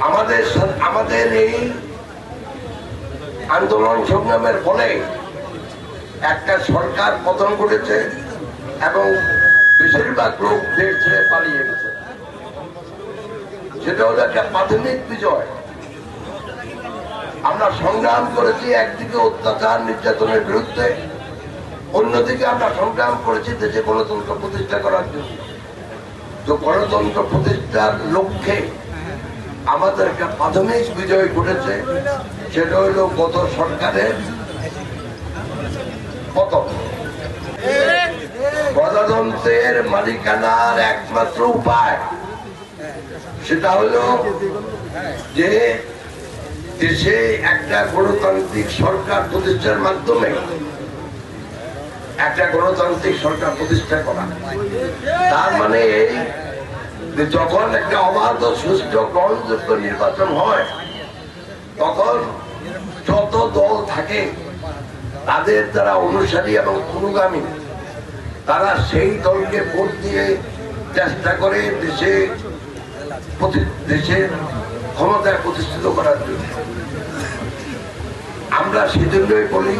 আমাদের এই আন্দোলন সংগ্রামের ফলে একটা সরকার পতন ঘটেছে এবং বেশিরভাগ লোক দেশ ছেড়ে পালিয়ে গেছে। সেটা হলো একটা প্রাথমিক বিজয়। আমরা সংগ্রাম করেছি একদিকে অত্যাচার নির্যাতনের বিরুদ্ধে, অন্যদিকে আমরা সংগ্রাম করেছি দেশে গণতন্ত্র প্রতিষ্ঠা করার জন্য। তো গণতন্ত্র প্রতিষ্ঠার লক্ষ্যে আমাদের একটা প্রাথমিক বিজয় ঘটেছে, সেটা হইল গত সরকারের পতন। গণতন্ত্রের মালিকানার একমাত্র উপায় সেটা হলো যে দেশে একটা গণতান্ত্রিক সরকার প্রতিষ্ঠার মাধ্যমে একটা গণতান্ত্রিক সরকার প্রতিষ্ঠা করা। তার মানে এই যে যখন একটা অবাধ সুষ্ঠু গ্রহণযোগ্য নির্বাচন হয়, তখন যত দল থাকে তাদের যারা অনুসারী এবং অনুগামী, তারা সেই দলকে ভোট দিয়ে চেষ্টা করে দেশের ক্ষমতায় প্রতিষ্ঠিত করার জন্য। আমরা সেজন্যই বলি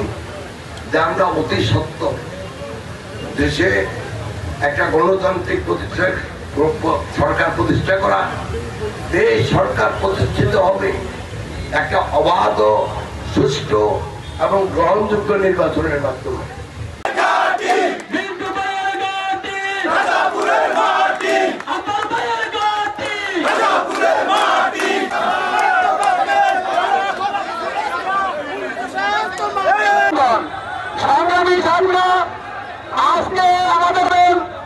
যে আমরা অতি সত্য দেশে একটা গণতান্ত্রিক সরকার প্রতিষ্ঠা করা। এই সরকার প্রতিষ্ঠিত হবে একটা অবাধ, সুষ্ঠু এবং গ্রহণযোগ্য নির্বাচনের মাধ্যমে। আজকে আমাদের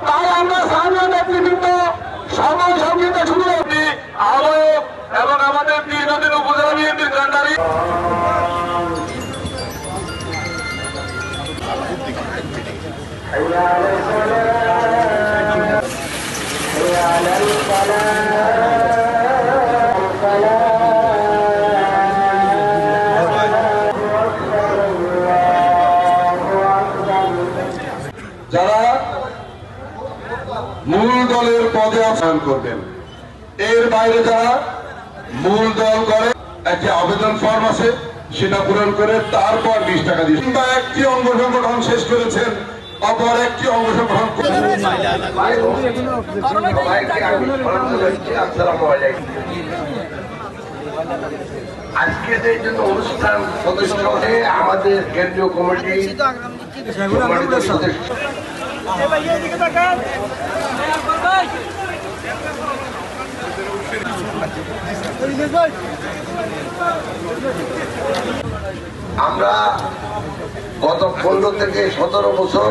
তাই আমরা স্থানীয় নেতৃবৃন্দ সময় সঙ্গীতে শুরু হচ্ছি আহ্বায়ক এবং আমাদের তিনদিন উপজেলা বিএনপির কান্ডারি যারা মূল দলের পদে আহ্বান করবেন, এর বাইরে যারা মূল দল করে একটি আবেদন ফর্ম আছে, সেটা পূরণ করে তারপর 20 টাকা দিয়ে কিংবা একটি অঙ্গ সংগঠন শেষ করেছেন, অপর একটি অঙ্গ সংগঠন আজকে এই জন্য অনুষ্ঠান সদস্য হয়ে আমাদের কেন্দ্রীয় কমিটি আমরা গত 15 থেকে 17 বছর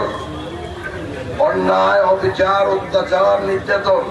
অন্যায়, অবিচার, অত্যাচার, নির্যাতন